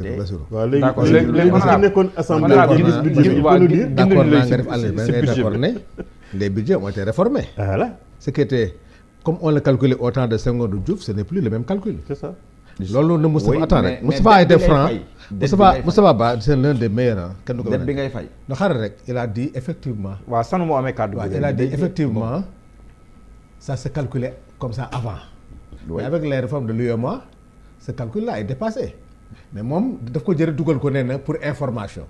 waaw léegi parce que nekkoon assemblée d'accord naa nga def àll ba ngay d'accord ne les budgets ont été réformés. voilà ce qui était comme on le calculait au temps de Senghor de Diouf ce n'est plus le même calcul. c'est ça. loolu na Moustapha attends rek Moustapha a été franc Moustapha Ba c'est l'un des meilleurs kenn du ko dette bi ngay fay. no xaaral rek il a dit effectivement. waaw sanu moo amee kàddu. waaw il a dit effectivement ça se calculait comme ça avant. mais avec les réformes de l'UEMOA ce calcul là est dépassé. mais moom daf ko jëre dugal ko nee na pour information.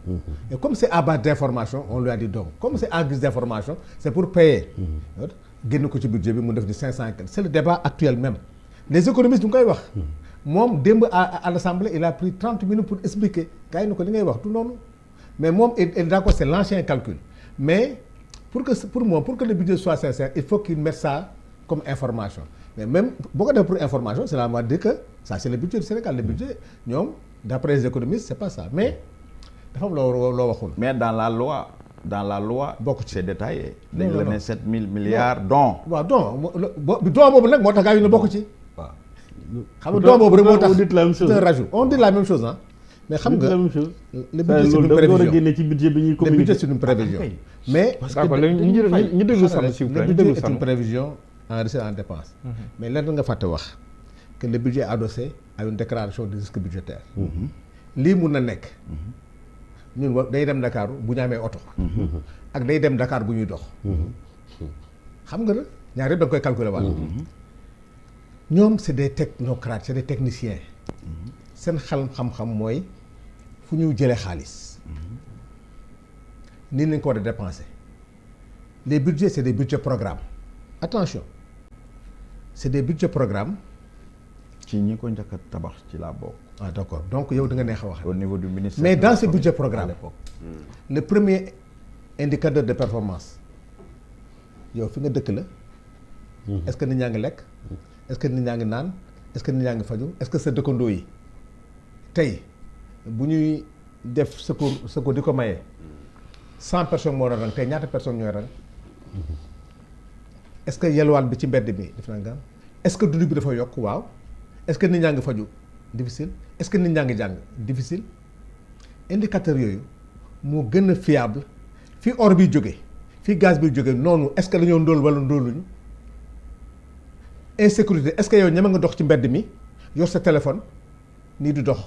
et comme c'est à base d'information on lui a dit donc comme c'est à guise d'information c'est pour payer. génn ko ci budget bi mu def di 500 c'est le débat actuel même. les économistes ñu ngi koy wax. moom démb à l'Assemblée il a pris 30 minutes pour expliquer gars yi ni ko li ngay wax du noonu. mais moom il d'accord c'est l'ancien calcul. mais pour que le budget soit sincère il faut qu'il mette ça comme information. mais même boo ko def pour information cela veut dire que ça c'est le budget du Sénégal le budget ñoom d'après les économistes c'est pas ça mais dafa am loo waxul. mais dans la loi bokk ci c'est détaillé. dañ la ne 7000 milliards don. waaw don boobu nag moo tax gars yi ñu bokk ci. waaw xam nga don boobu rek moo tax on dit la même chose. c'est un rajout on dit la même chose mais xam nga la même chose. le budget c'est une prévision war a génne ci budget bi ñuy le communiquer. budget c'est une prévision mais parce que ñu déglu Sanu s'il vous plaît le budget est une prévision en recette en dépense. mais lenn nga fàtte wax que le budget est adossé à une déclaration de risque budgétaire. lii mun na nekk. ñun day dem Dakar bu ñu amee oto. ak day dem Dakar bu ñuy dox. xam nga ñaar yëpp da nga koy calculer waat. ñoom c'est des technocrates c'est des techniciens. seen xam-xam mooy fu ñu jëlee xaalis. nii lañ ko war a dépenser. les budgets c'est des budgets programmes. attention c'est des budgets programmes. ci ñi ko njëkk a tabax ci laa bokk. ah d'accord donc yow da nga neex a wax. au niveau du ministère. mais dans ce budget programme le premier indicateur de performance yow fi nga dëkk la. est-ce que nit ñaa ngi lekk. est-ce que nit ñaa ngi naan est-ce que nit ñaa ngi faju est-ce que sa dëkkandoo yi tey bu ñuy def secours di ko maye 100 personnes moo rang tey ñaata personnes ñooy rang. est-ce que yelwaan bi ci mbedd bi def na nga est-ce que dund bi dafa yokk waaw est-ce que nit ñaa ngi faju difficile est-ce que nit ñaa ngi jàng difficile indicateur yooyu moo gën a fiable fii or bi jóge fii gaz bi jóge noonu est-ce que dañoo ndóol wala ndóoluñu insécurité est-ce que yow ñeme nga dox ci mbedd mi yor sa téléphone nii di dox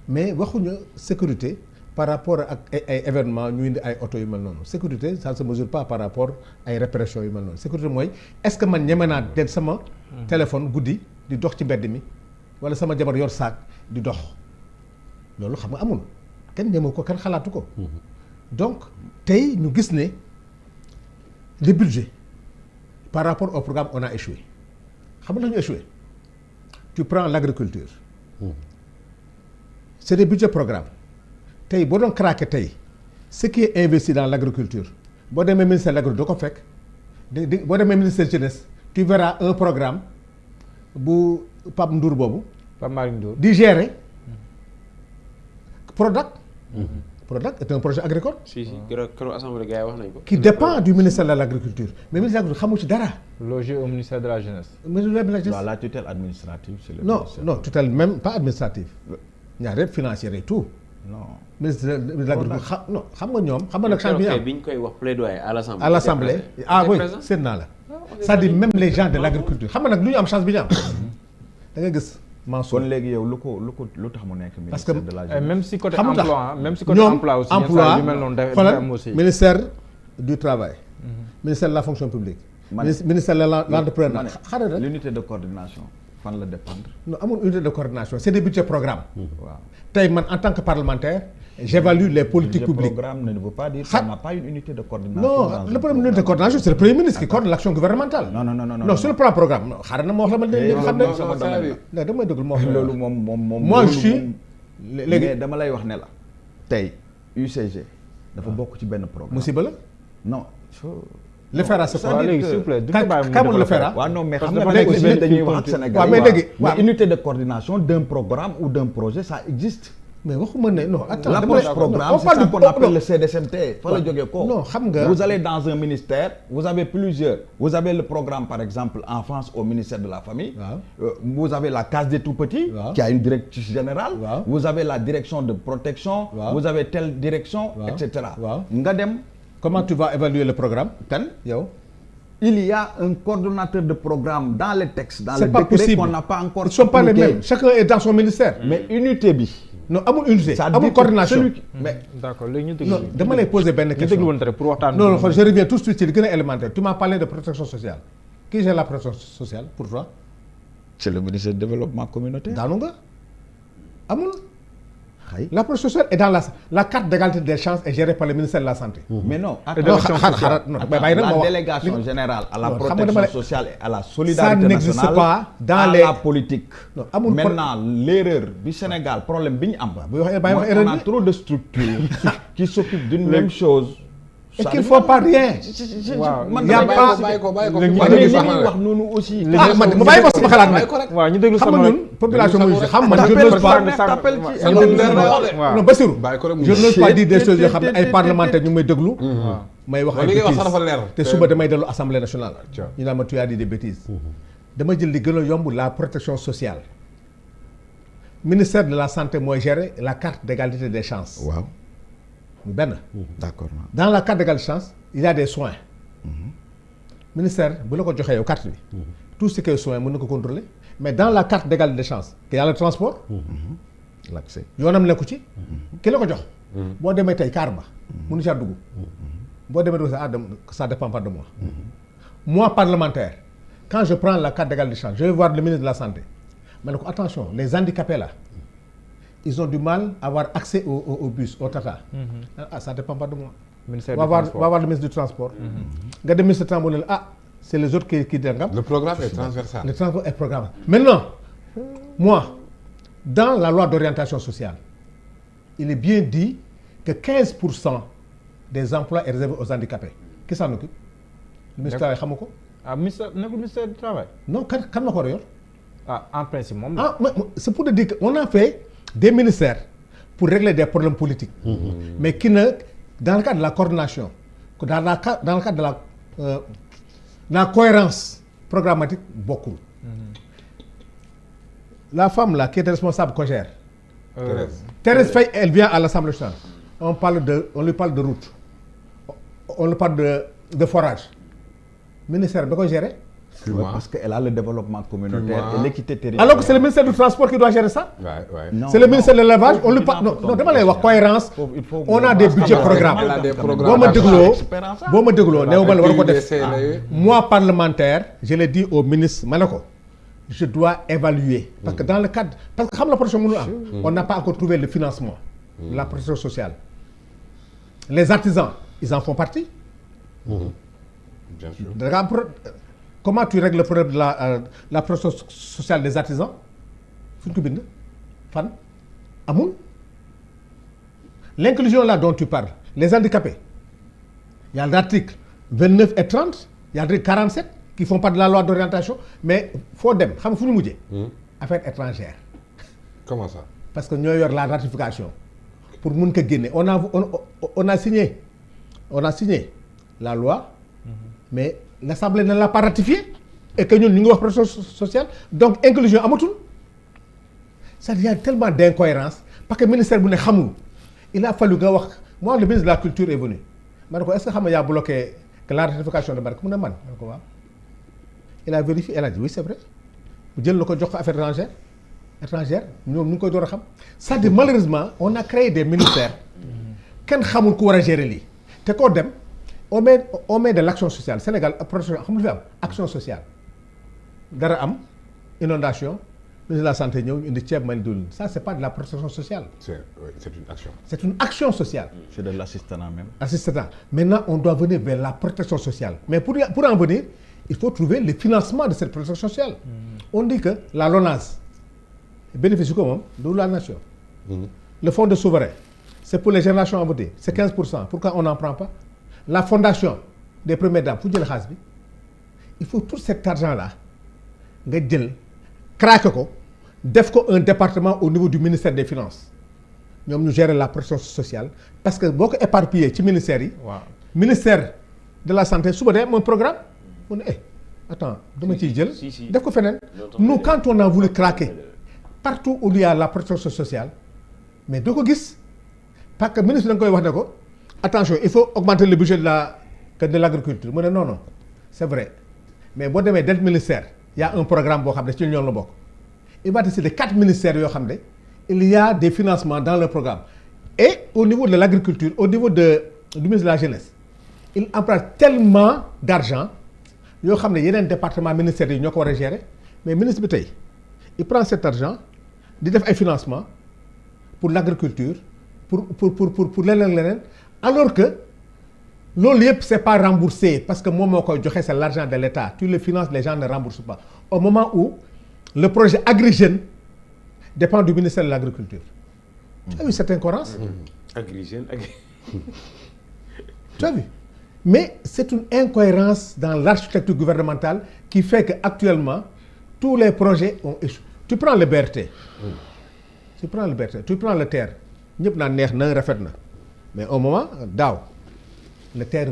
mais waxuñu sécurité par rapport ak ay événements ñu indi ay oto yu mel noonu sécurité ça ne se mesure pas par rapport ay répression yu mel noonu sécurité mooy est-ce que man ñeme naa den sama téléphone guddi di dox ci mbedd mi wala sama jabar yor saak di dox loolu xam nga amul kenn ñeme ko kenn xalaatu ko donc tey ñu gis ne le budget par rapport au programme on a échoué xam nga ñu échoué tu prends l'agriculture c'est des budgets programmes tey boo doon craquer tey ce qui est investi dans l'agriculture boo demee ministère de l'agriculture doo ko fekk boo demee ministère de jeunesse tu verras un programme bu Pape Ndour boobu. Pape Malick Ndour di gérer Prodac. Prodac est un projet agricole. si keroog assemblée gars yi wax nañ ko. qui dépend du ministère de l'agriculture mais ministère de l'agriculture xamu ci dara. logé au ministère de la jeunesse. ministère de la jeunesse. la tutelle administrative c'est le non tutelle même pas administrative. ñaar yëpp financière et tout. non ministre de l'agriculture xam nga ñoom xam nga nag champ bi ñu koy wax plaidoyer à l'assemblée. à l'assemblée oui seet naa la. c'est-à-dire même les gens de l'agriculture xam nga nag lu ñu am chance bi ñu am. da nga gis Mansour. kon léegi yow lu tax mu nekk ministère de la jeunesse. même si côté xam nga emploi même si côté emploi aussi emploi yu mel noonu day am aussi. ministère du travail. ministère de la fonction publique. ministère de l'entrepreneuriat. xaaral rek l'unité de coordination fan la dépendre. non amul unité de coordination c'est des budgets programmes. waaw tey man en tant que parlementaire j'évalue les politiques publiques. Le programme ne veut pas dire qu'on n'a pas une unité de coordination. non le problème de l'unité de coordination c'est le premier ministre qui coordonne l'action gouvernementale. non sur le plan programme non xaaral na ma wax la ma leen xam ne. non damay déglu ma wax la loolu moom moi je suis léegi dama lay wax ne la tey UCG dafa bokk ci benn programme. musiba la. non. le FERA c'est quoi léegi s'il vous plaît du ko bàyyi mu kamul le FERA. waaw non mais xam parce nga que léegi dañuy wax ak Sénégal. waaw mais léegi mais unité de coordination d'un programme ou d'un projet ça existe. mais waxuma ne non attends l'approche programme c'est ça qu'on appelle le CDSMT fa la jógee ko non xam nga vous allez dans un ministère vous avez plusieurs vous avez le programme par exemple enfance au ministère de la famille vous avez la case des tout-petits qui a une directrice générale vous avez la direction de protection vous avez telle direction etc. nga dem comment tu vas évaluer le programme kan yow il y a un coordonnateur de programme dans les textes dans c'est le pas décret possible. qu'on n'a pas encore ils sont pas les mêmes chacun est dans son ministère mais unité bi non amul unité amul coordination mais d'accord léegi ñu déglu non dama lay poser benn question ñu déglu woon rek pour waxtaan non je reviens tout de suite ci li gën a élémentaire tu m'as parlé de protection sociale qui gère la protection sociale pour toi c'est le ministère du développement communautaire daanu nga amul la protection sociale est dans la carte d'égalité des chances est gérée par le ministère de la santé. mais non la délégation générale à la protection sociale et à la ça solidarité n'existe nationale pas dans à les la politique. non amul maintenant l'erreur du Sénégal problème bi ñu am. on a trop de structures qui s'occupent d'une même chose. et qu'ils font pas rien. man y a pas li ñuy wax noonu aussi. ah man ma bàyyi ko sama xalaat nag. waaw ñu déglu xam nga ñun population mooy xam man je n'ose pas non Bassirou je n'ose pas dire des choses yoo xam ne ay parlementaires ñu ngi may déglu. may wax ay bêtises te suba damay dellu assemblée nationale. ñu naan ma tu as dit des bêtises. dama jël li gën a yomb la protection sociale. ministère de la santé mooy gérer la carte d'égalité des chances. waaw. benn. d'accord. dans la carte d'égalité des chances il y a des soins. ministère bu la ko joxee yow carte bi. tout ce qui est soins mën na ko contrôler mais dans la carte d'égalité des chances il y a le transport. l'accès yoonam nekku ci. ki la ko jox. boo demee tey car ba. mënu caa dugg. boo demee dugg ça dépend pas de moi. moi parlementaire quand je prends la carte d'égalité des chances je vais voir le ministre de la santé ma ne ko attention les handicapés là. ils ont du mal à avoir accès au bus au Tata. Ça dépend pas de moi. ministère va voir le ministre du transport. nga dem ministre du transport ne la c'est les autres qui dangam. le programme est transversal. le transport est programme. Maintenant moi dans la loi d'orientation sociale il est bien dit que 15% des emplois est réservé aux handicapés qui s'en occupe. le ministre du travail xamu ko. ah ministère du travail. non kan ma ko war a yor. en principe moom ah mais c'est pour te dire que on a fait. des ministères pour régler des problèmes politiques. Mais qui ne dans le cadre de la coordination dans le cadre de la cohérence programmatique bokkul. La femme là qui est responsable COJER. Thérèse Faye elle vient à l'Assemblée nationale. On lui parle de route. On lui parle de forage. Ministère da koy gérer. Parce qu'elle a le développement communautaire et l'équité territoriale. Alors que c'est le ministère du transport qui doit gérer ça. Non, c'est le ministère de l'élevage on lui parle non dama lay wax cohérence. On a des budgets programmes. boo ma dégloo néew ma la war ko def. moi parlementaire je l'ai dit au ministre ma ne ko je dois évaluer. parce que dans le cadre parce que xam la protection mënul am. on n'a pas encore trouvé le financement. la protection sociale. les artisans ils en font partie. bien sûr. Comment tu règles le problème de la protection sociale des artisans fu ñu ko bind fan amul. L'inclusion là dont tu parles les handicapés il y a l'article 29 et 30 il y a l'article 47 qui font pas de la loi d'orientation mais foo dem xam nga fu ñu mujjee. affaires étrangères. comment ça. parce que ñoo yor la ratification pour mun ko génne on a signé la loi mais l'Assemblée ne l'a pas ratifié et que ñun ñu ngi wax protection sociale donc inclusion amatul c'est-à-dire il y a tellement d'incohérence parce que ministère bu ne xamul il a fallu nga wax moi le ministre de la culture est venu ma ne ko est-ce que xam nga yaa bloqué que la ratification de Barke mu ne man ma ne ko waaw il a vérifié elle a dit oui c'est vrai mu jël na ko jox ko affaires étrangères ñoom ñu ngi koy door a xam c'est-à-dire malheureusement on a créé des ministères kenn xamul ku war a gérer lii te koo dem on met de l'action sociale Sénégal protection xam nga fi am action sociale dara am inondation ministre de la santé ñëw ñu indi ceeb mel dul ça c'est pas de la protection sociale. c'est une action. c'est une action sociale. c'est de l'assistanat même. Assistanat maintenant on doit venir vers la protection sociale mais pour en venir il faut trouver le financement de cette protection sociale. On dit que la LONASE bénéficie ko moom de la nation. Le fonds de souverain c'est pour les générations à venir c'est 15%. Pourquoi on n'en prend pas? La fondation des premières dames fu jël xaalis bi il faut tout cet argent là nga jël craquer ko def ko un département au niveau du ministère des finances ñoom ñu gérer la protection sociale parce que boo ko éparpillé ci ministère yi. waaw ministère de la santé suba day am un programme mu ne attends dama ciy jël. def ko feneen. nous quand on a voulu craquer partout où il y a la protection sociale mais doo ko gis parce que ministre da nga koy wax ne ko attention il faut augmenter le budget de l'agriculture mu ne non c'est vrai mais boo demee del ministère y a un programme boo xam ne ci ñoom la bokk il va décider 4 ministères yoo xam ne il y a des financements dans le programme et au niveau de l'agriculture au niveau du ministre de la jeunesse il emprunte tellement d'argent yoo xam ne yeneen département ministères yi ñoo ko war a gérer mais ministre bi tey il prend cet argent di def ay financement pour l'agriculture pour leneen alors que loolu yëpp c'est pas remboursé parce que moom moo koy joxe c'est l'argent de l'État tu le finances les gens ne remboursent pas au moment où le projet Agri Jeunes dépend du ministère de l'Agriculture. Tu as vu cette incohérence? Agri Jeunes tu as vu? Mais c'est une incohérence dans l'architecture gouvernementale qui fait que actuellement tous les projets ont échoué. Tu prends le BRT. Tu prends le TER ñëpp naan neex na rafet na mais au moment daaw le TER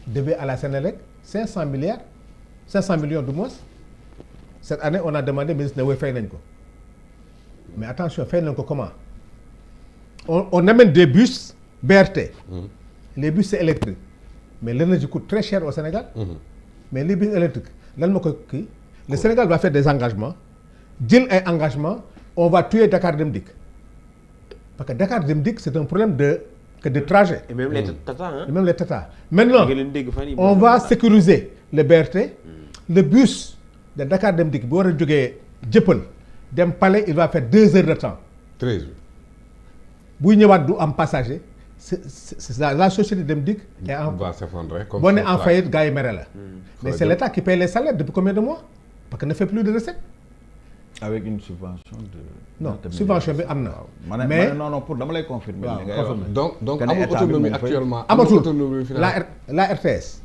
devait à la Sénélec 500 millions de moins. Cette année on a demandé ministre ne woy fay nañ ko mais attention fay nañ ko comment on amène des bus BRT. Les bus c'est électrique mais l'énergie coûte très cher au Sénégal. Mais les bus électriques lan ma ko kii le Sénégal va faire des engagements jël ay engagements on va tuer Dakar Dem Dikk parce que Dakar Dem Dikk c'est un problème de trajet. Et même les Tata hein. Même les Tata. Maintenant on va sécuriser le BRT. Le bus de Dakar Dem Dikk bu war a jógee Jëppal dem Palais il va faire 2 heures de temps. 13. buy ñëwaat du am passager c'est la société Dem Dikk. va s'effondrer comme boo ne en faillite gars yi mere la. mais c'est l'État qui paye les salaires depuis combien de mois parce que ne fait plus de recettes. avec une subvention de. non subvention bi am na. mais non pour dama lay confirmer. donc amul autonomie actuellement. amatul autonomie la RTS.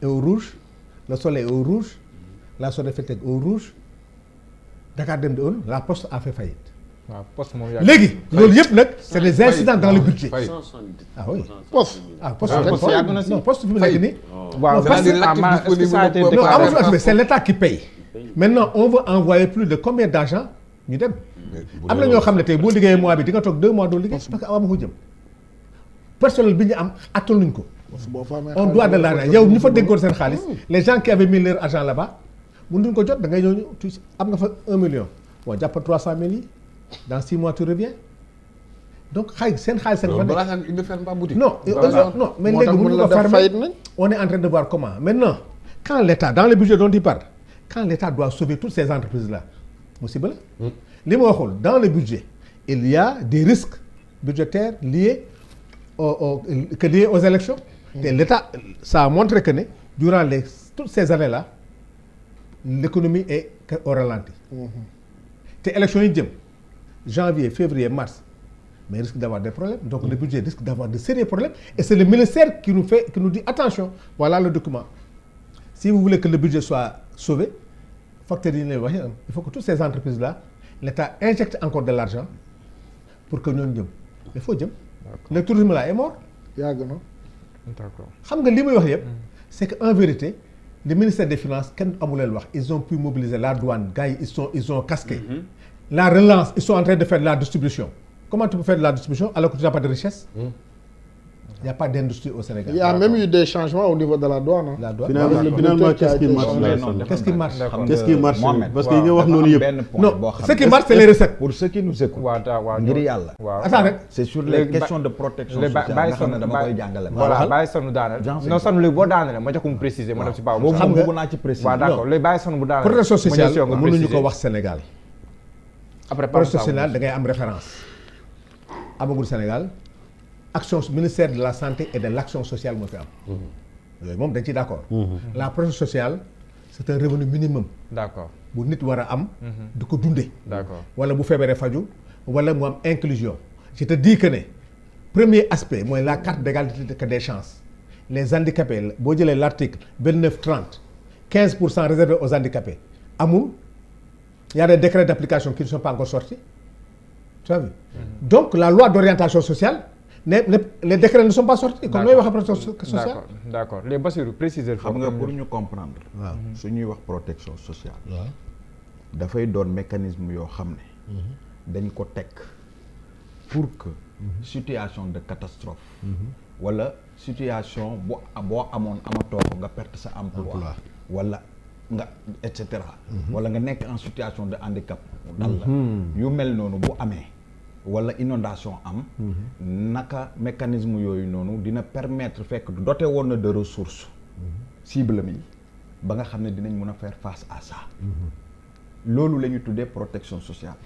est au rouge le Soleil est au rouge la Sonefète est au rouge Dakar Dem Dikk la Poste a fait faillite. waaw Poste moom léegi loolu yëpp nag c'est des incidents dans le budget. Ah oui Poste yàgg na si non Poste fi mu nekk nii. waaw c'est l'État qui paye. Maintenant on veut envoyer plus de combien d'argent ñu dem. am na ñoo xam ne tey boo liggéeyee mois bi di nga toog 2 mois doo liggéey parce que awa ma ko jëm. personnel bi ñu am attanuñ ko. on doit de l'argent yow ñu fa déggoon seen xaalis les gens qui avaient mis leur argent là-bas mënuñ ko jot da ngay ñëw am nga fa 1 million. bon jàpp 300 000 yi dans 6 mois tu reviens donc seen xaalis seen fa nekk. non mais léegi mënuñ ko fermer on est en train de voir comment maintenant quand l'État dans le budget dont il parle quand l'État doit sauver toutes ces entreprises là musiba la li ma waxul dans le budget il y a des risques budgétaires liés aux élections te l'État ça a montré que ne durant toutes ces années là l'économie est au ralenti te élections yi jëm janvier février mars mais risque d'avoir des problèmes donc le budget risque d'avoir de sérieux problèmes et c'est le ministère qui nous dit attention voilà le document si vous voulez que le budget soit sauvé facteurs yi lay wax il faut que toutes ces entreprises là l'État injecte encore de l'argent pour que ñooñu jëm il faut jëm le tourisme là est mort yàgg na d'accord xam nga li muy wax yëpp c'est que en vérité le ministère des finances kenn amuleen wax ils ont pu mobiliser la douane gars yi ils ont casqué la relance ils sont en train de faire de la distribution comment tu peux faire de la distribution alors que tu n'as pas de richesse il n'y a pas d'industrie au Sénégal. Il y a même eu des changements au niveau de la douane. Hein. La douane. Finalement qu'est-ce qui marche là? Qu'est-ce qui marche? Qu'est-ce qui marche? Parce que yi nga wax noonu yëpp. Non, ce qui marche c'est les recettes. Pour ceux qui nous écoutent. ngir yàlla. Attends rek. C'est sur les questions de protection sociale nga xam ne dama koy jàngale. voilà bàyyi sonu daaneel. non sonu léegi boo daaneel ma jox ko mu préciser ma def ci baax. xam nga bëgg naa ci préciser. waaw d'accord léegi bàyyi sonu bu daaneel. protection sociale mënuñu ko wax Sénégal. après protection sociale da ngay am référence. amagul Sénégal. action ministère de la santé et de l'action sociale moo fi am. yooyu moom dañ ciy d'accord. la protection sociale c'est un revenu minimum. d'accord bu nit war a am. di ko dundee. d'accord wala bu feebaree faju wala mu am inclusion. je te dis que ne premier aspect mooy la carte d'égalité des chances les handicapés boo jëlee l'article 29-30 15% réservé aux handicapés amul y a des décrets d'application qui ne sont pas encore sortis. tu as vu. Donc la loi d'orientation sociale les décrets ne sont pas sortis. comme nooy waxee protection sociale. d'accord les Bassirou préciser. xam nga pour ñu comprendre. waaw su ñuy wax protection sociale. waaw dafay doon mécanisme yoo xam ne. dañ ko teg pour que. situation de catastrophe. wala situation boo amoon amatoo ko nga perte sa emploi. wala nga et cetera. wala nga nekk en situation de handicap. dal la yu mel noonu bu amee. wala inondation am. naka mécanisme yooyu noonu dina permettre fekk doté woon na de ressources. cible mi ba nga xam ne dinañ mën a faire face à ça. loolu la ñu tuddee protection sociale.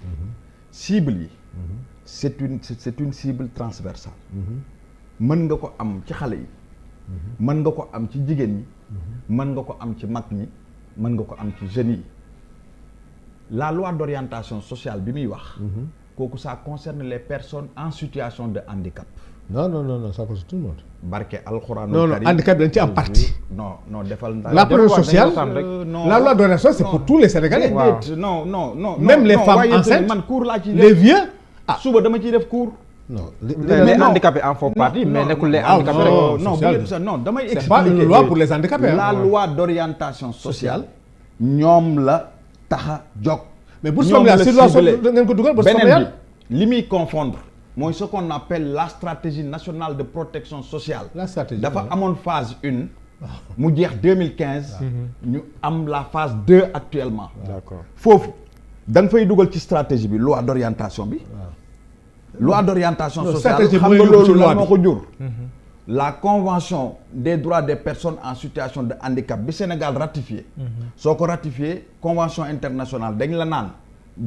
cible yi. c'est une cible transversale. mën nga ko am ci xale yi. mën nga ko am ci jigéen ñi. mën nga ko am ci mag ñi. mën nga ko am ci jeunes yi. la loi d'orientation sociale bi muy wax. kooku ça concerne les personnes en situation de handicap. non ça concerne tout le monde. barke alxuraan. non handicap dañ ci am partie. non defal. la protection sociale la loi d'orientation c'est pour tous les Sénégalais. non même les femmes enceintes man cours laa ci les vieux. suba dama ciy def cours. non les handicapés en font partie mais nekkul les handicapés rek. non damay expliquer. c'est pas une loi pour les handicapés. la loi d'orientation sociale. ñoom la taxa jóg. mais bu soobee yàlla si loi ngeen ko dugal ba soobee yàlla. li muy confondre mooy ce qu'on appelle la stratégie nationale de protection sociale. la stratégie dafa amoon phase 1. mu jeex 2015. ñu am la phase 2 actuellement. d'accord foofu da nga fay dugal ci stratégie bi loi d'orientation bi. loi d'orientation sociale xam nga loolu lan moo ko jur. la convention des droits des personnes en situation de handicap bi Sénégal ratifié. soo ko ratifié convention internationale dañ la naan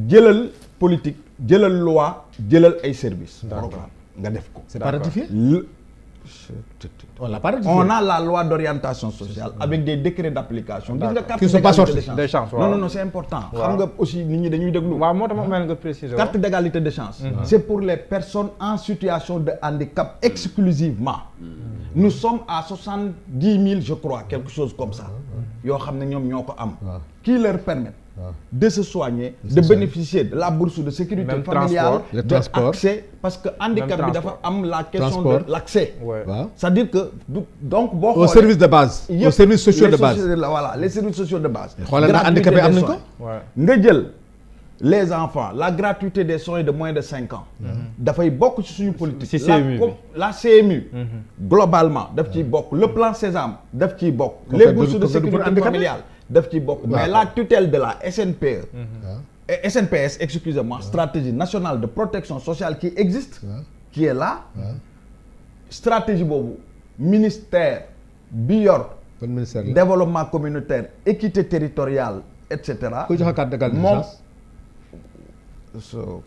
jëlal politique jëlal loi jëlal ay services. programme nga def ko. c'est pas ratifié. on a la loi d'orientation sociale avec des décrets d'application. gis nga carte d'égalité des chances. non c'est important. xam nga aussi nit ñi dañuy déglu. waaw moo tax ma mel nga préciser. carte d'égalité des chances. c'est pour les personnes en situation de handicap exclusivement. nous sommes à 70 000 je crois quelque chose comme ça. yoo xam ne ñoom ñoo ko am. qui leur permettent de se soigner, de bénéficier de la bourse de sécurité même familiale, de accès, parce que handicap bi dafa am la question de l'accès. C'est-à-dire que donc boo xoolee au service de base, aux services sociaux de base. Voilà, les services sociaux de base. xoolal na handicapé am nañ ko. nga jël les enfants, la gratuité des soins de moins de 5 ans. dafay bokk ci suñu politique. la CMU. globalement daf ciy bokk le plan Sésame daf ciy bokk. les bourses de sécurité familiale. daf ci bokk mais la tutelle de la SNPE SNPS excusez-moi stratégie nationale de protection sociale qui existe qui est là stratégie boobu ministère bi yor développement communautaire équité territoriale et cetera ku joxe carte d'égalité des chances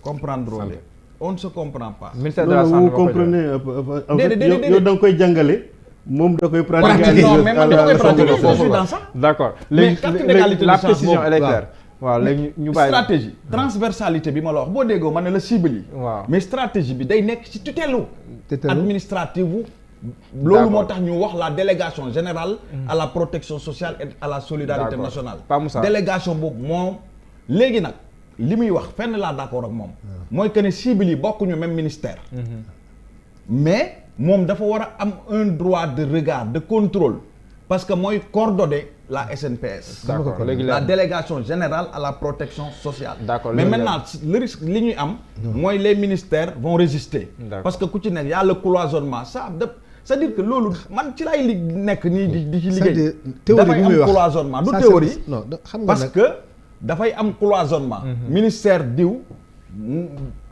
comprendre on ne se comprend pas. ministère de la santé vous comprenez yow da nga koy jàngale moom da koy pratiquer. non mais man da koy pratiquer je suis dans ça. d'accord mais carte d'égalité la précision elle est claire. waaw léegi ñu bàyyi stratégie transversalité bi ma la wax boo déggoo ma ne la cible yi. waaw mais stratégie bi day nekk ci tutelu administrative loolu moo tax ñu wax la délégation générale à la protection sociale et à la solidarité nationale. délégation boobu moom léegi nag li muy wax fenn laa d'accord ak moom. mooy que ne cible yi bokkuñu même ministère. mais moom dafa war a am un droit de regard de contrôle parce que mooy coordonner la SNPS. d'accord la délégation générale à la protection sociale. d'accord mais maintenant le risque li ñuy am. mooy les ministères vont résister. parce que ku ci nekk y a le cloisonnement ça c'est-à-dire que loolu man ci laay nekk nii di ci liggéey. dafay am cloisonnement du théorie. parce que dafay am cloisonnement. ministère diw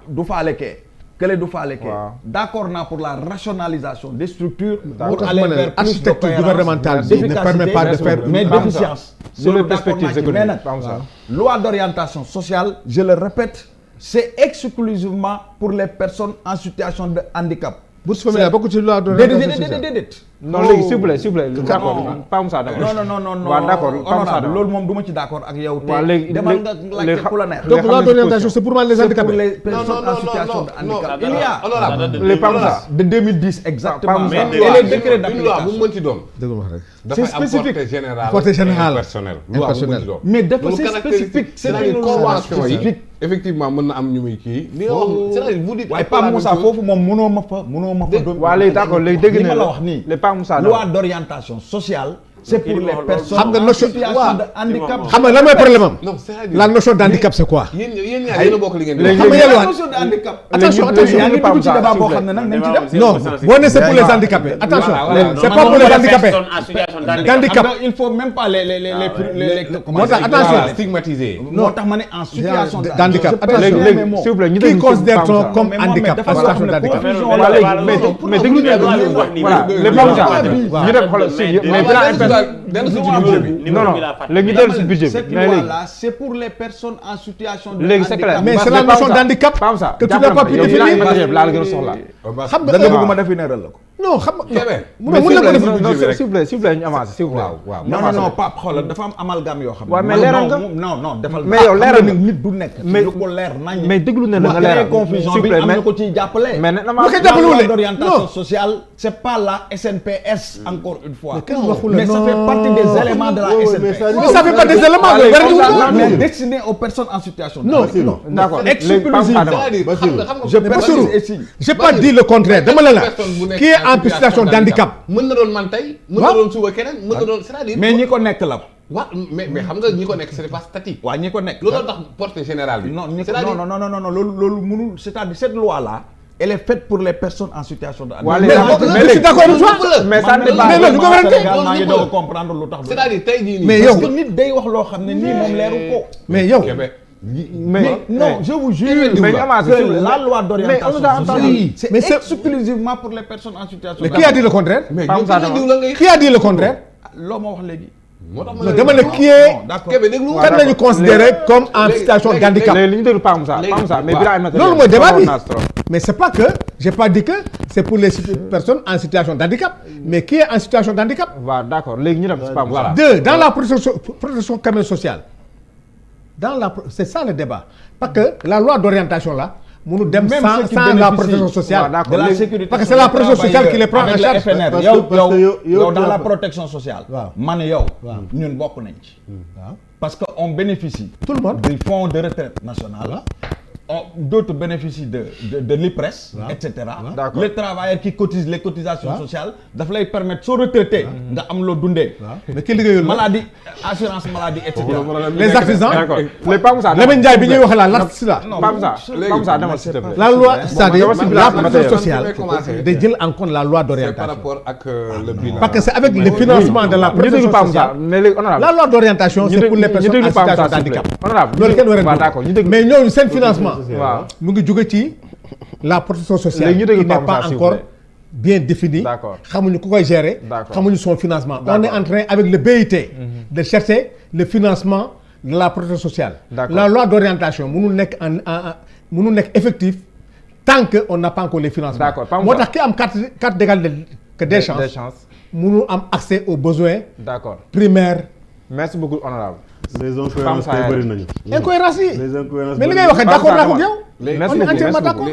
du faale kee. kële du faale kee. d'accord naa pour la rationalisation des structures. pour aller vers plus de cohérence gouvernementale ne permet pas de faire mais d'efficience. sur les perspectives économiques loi d'orientation sociale je le répète c'est exclusivement pour les personnes en situation de handicap. bourse familiale bokk ci loi d'orientation sociale déedéet non léegi s'il vous plaît d'accord Pa Moussa d'abord. non waaw d'accord Pa Moussa loolu moom du ma ci d'accord ak yow. waaw léegi demal nga laajte ku la neex. donc loi d'orientation c'est pour moi les handicapés. pour les personnes en situation de handicap. il y a les Pa Moussa de 2010 exactement. mais et les décrets une loi bu mu mën ci doon. dëgg wax rek. dafay am spécifique. portée générale Portée générale. loi bu mu mën ci doon. mais dafa loolu c'est spécifique. c'est c'est-à-dire une loi convention yi spécifique. effectivement mën na am ñu muy kii. li nga wax c'est-à-dire vous dites. waaye Pa Moussa foofu moom mënoo ma fa doon. waaw léegi d'accord léegi dégg li ma na la wax nii. les Pa Moussa loi d'orientation sociale. c'est pour les personnes xam nga en notion situation de handicap. xam nga lan mooy problème am. non c'est-à-dire la notion d'handicap c'est quoi. yéen ñaar yéen a bokk li ngeen di léegi wax. xam nga yàlla la notion de handicap. attention yaa ngi dugg ci débat boo xam ne nag nañ ci dem. non boo nee c'est pour les handicapés attention c'est pas pour les handicapés. handicap xam nga il faut même pas les moo tax attention Voilà, stigmatisé. moo tax ma ne en situation d'handicap attention léegi s'il vous plaît ñu qui considère-t-on comme handicap en situation d'handicap. waaw léegi mais déglu voilà les Pa Moussa ñu dem xoolal si mais non léegi ñu dellu si budget cette bi mais léegi loi-là c'est pour les personnes en situation de léegi c'est clair mais c'est la notion d'handicap Pa Moussa que tu n'as pas pu définir. laa la gën a soxla xam nga da nga bëgg ma définir la ko. non xam nga mais mun na ko def s'il vous plaît ñu avancé s'il vous plaît waaw non Pape xoolal dafa am amalgame yoo xam ne. waaw mais leeral nga non defal. mais yow leeral nga nit du nekk. mais lu ko leer nañ. mais déglu na la nga leeral confusion bi am na ko ciy jàppale. mais na ma lu ko jàppalewul d'orientation sociale c'est pas la SNPS encore une fois. kenn waxul mais ça fait partie des éléments de la SNPS. mais ça fait pas des éléments mais destiné aux personnes en situation de handicap. non d'accord j'ai pas dit le contraire dama la qui est en situation d'handicap mën na doon man tey mën na doon suba keneen mën na doon c'est-à-dire mais ñi ko nekk la. waaw mais xam nga ñi ko nekk c'est pas statique. waaw ñi ko nekk. loolu tax portée générale bi. non loolu mënul c'est-à-dire cette loi là elle est faite pour les personnes en situation de handicap. mais je suis d'accord avec toi mais ça dépend mais loolu du ko werante maa ngi doog a comprendre lu tax. c'est-à-dire tey jii nii. mais yow parce que nit day wax loo xam ne nii moom leeru ko. mais yow mais non je vous jure mais que la loi d'orientation sociale c'est mais c'est exclusivement pour les personnes en situation de mais qui a dit le contraire mais qui a dit le contraire loo ma wax léegi. moo tax non dama ne qui est Kébé déglu kan lañu considéré comme en situation d'handicap léegi li ñu déglu Pa Moussa mais loolu mooy débat bi mais c'est pas que j'ai pas dit que c'est pour les personnes en situation d'handicap mais qui est en situation d'handicap. waaw d'accord léegi ñu dem si Pa Moussa. deux dans la protection quand même sociale c'est ça le débat parce que la loi d'orientation là mënu dem sans la protection sociale de la sécurité parce que c'est la protection sociale qui les prend en charge. yow dans la protection sociale. waaw man yow. ñun bokk nañ ci. parce que on bénéficie. tout le monde du fonds de retraite national. D'autres bénéficient de l'IPRES, etc. Le travailleur qui cotise les cotisations sociales daf lay permettre soo retraité nga am loo dundee. mais ki liggéeyul maladie assurance maladie et cetera. les artisans. les Pa Moussa Lamine Ndiaye bi ñuy wax la l'artiste là. Pa Moussa demal s'il te plaît. la loi c'est-à-dire la protection sociale day jël en compte la loi d'orientation. par rapport ak le bilan. parce que c'est avec le financement de la protection sociale. mais léegi honorable la loi d'orientation c'est pour les personnes en situation d'handicap. loolu kenn war mais ñooñu seen financement. waaw mu ngi jóge ci la protection sociale qui n'est pas encore bien définie. xamuñu ku koy gérer. xamuñu son financement. on est en train avec le BIT. de chercher le financement de la protection sociale. La loi d'orientation mënul nekk effectif tant que on n'a pas encore les financements. moo tax ki am carte d'égalité des chances mënul am accès aux besoins primaires. merci beaucoup honorable. les incohérences bëri nañu. incohérences yi mais li ngay waxee d'accord naa ko yow. merci beaucoup